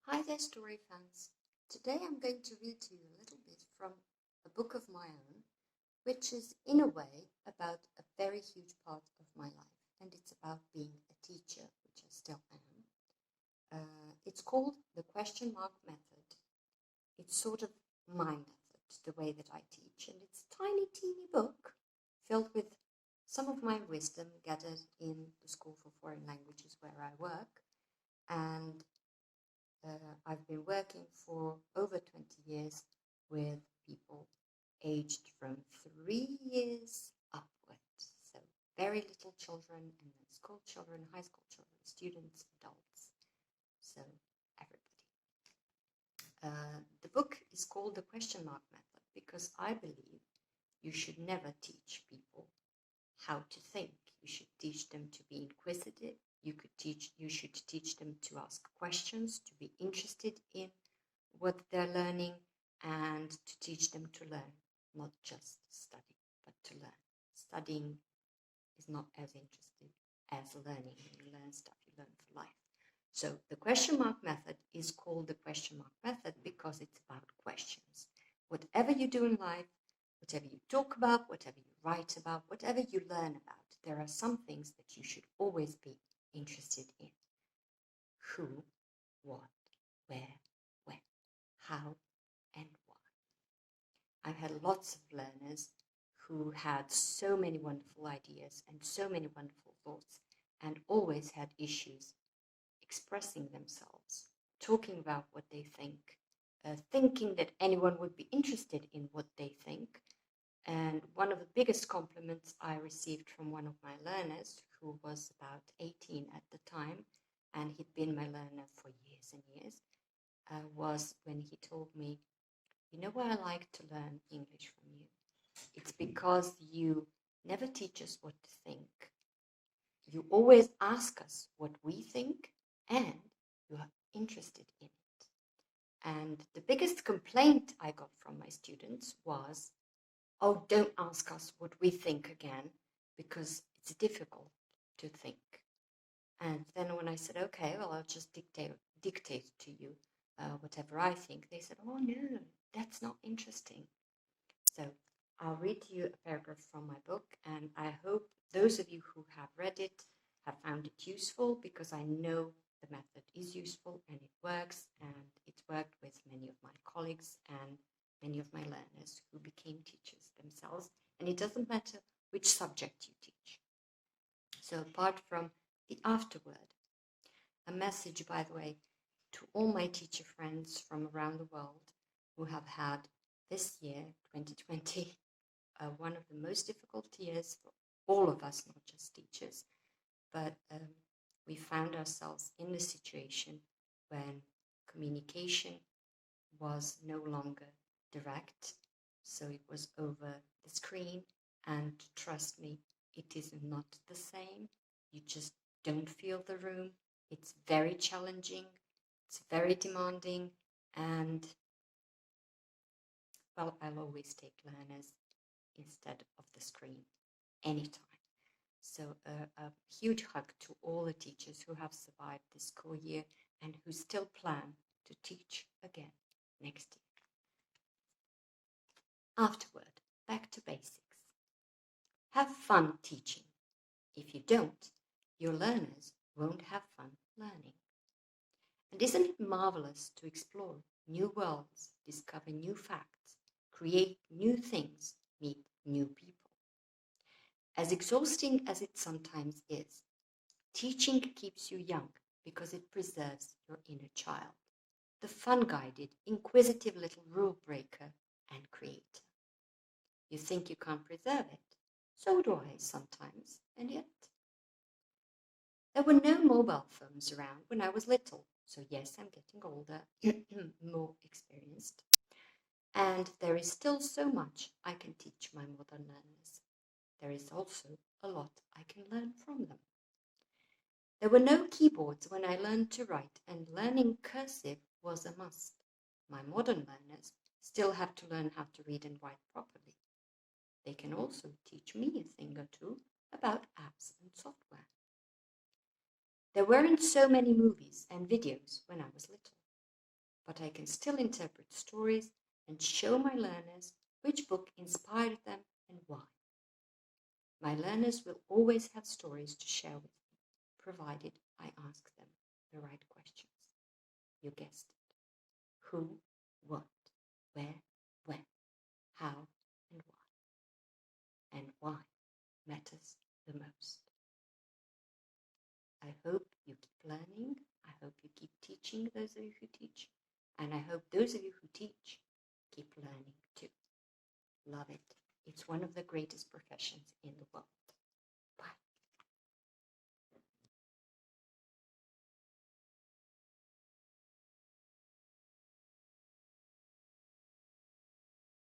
Hi there, story fans. Today I'm going to read to you a little bit from a book of my own, which is in a way about a very huge part of my life, and it's about being a teacher, which I still am. It's called The Question Mark Method. It's sort of my method, the way that I teach, and it's a tiny, teeny book filled with some of my wisdom gathered in the School for Foreign Languages where I work, and I've been working for over 20 years with people aged from 3 years upwards. So very little children, and then school children, high school children, students, adults. So everybody. The book is called The Question Mark Method because I believe you should never teach people how to think. You should teach them to be inquisitive. You should teach them to ask questions, to be interested in what they're learning, and to teach them to learn, not just study, but to learn. Studying is not as interesting as learning. When you learn stuff, you learn for life. So the question mark method is called the question mark method because it's about questions. Whatever you do in life, whatever you talk about, whatever you write about, whatever you learn about, there are some things that you should always be interested in. Who, what, where, when, how, and why. I've had lots of learners who had so many wonderful ideas and so many wonderful thoughts and always had issues expressing themselves, talking about what they think, thinking that anyone would be interested in what they think. And one of the biggest compliments I received from one of my learners, who was about 18 at the time, and he'd been my learner for years and years, was when he told me, "You know why I like to learn English from you? It's because you never teach us what to think. You always ask us what we think, and you are interested in it." And the biggest complaint I got from my students was, "Oh, don't ask us what we think again, because it's difficult to think." And then when I said, "Okay, well, I'll just dictate to you whatever I think," they said, "Oh, no, that's not interesting." So I'll read to you a paragraph from my book, and I hope those of you who have read it have found it useful, because I know the method is useful and it works, and it's worked with many of my colleagues and many of my learners who became teachers themselves, and it doesn't matter which subject you teach. So apart from the afterword, a message, by the way, to all my teacher friends from around the world who have had this year, 2020, one of the most difficult years for all of us, not just teachers, but we found ourselves in a situation when communication was no longer direct, so it was over the screen, and trust me, it is not the same. You just don't feel the room. It's very challenging, it's very demanding, and well, I'll always take learners instead of the screen anytime. So a huge hug to all the teachers who have survived this school year and who still plan to teach again next year. Afterward, back to basics. Have fun teaching. If you don't, your learners won't have fun learning. And isn't it marvelous to explore new worlds, discover new facts, create new things, meet new people? As exhausting as it sometimes is, teaching keeps you young because it preserves your inner child, the fun-guided, inquisitive little rule breaker and creator. You think you can't preserve it? So do I sometimes, and yet. There were no mobile phones around when I was little, so yes, I'm getting older, more experienced. And there is still so much I can teach my modern learners. There is also a lot I can learn from them. There were no keyboards when I learned to write, and learning cursive was a must. My modern learners still have to learn how to read and write properly. They can also teach me a thing or two about apps and software. There weren't so many movies and videos when I was little. but I can still interpret stories and show my learners which book inspired them and why. My learners will always have stories to share with me, provided I ask them the right questions. You guessed it. Who, what, where, when, how, and why. And why matters the most. I hope you keep learning. I hope you keep teaching, those of you who teach. And I hope those of you who teach keep learning too. Love it. It's one of the greatest professions in the world.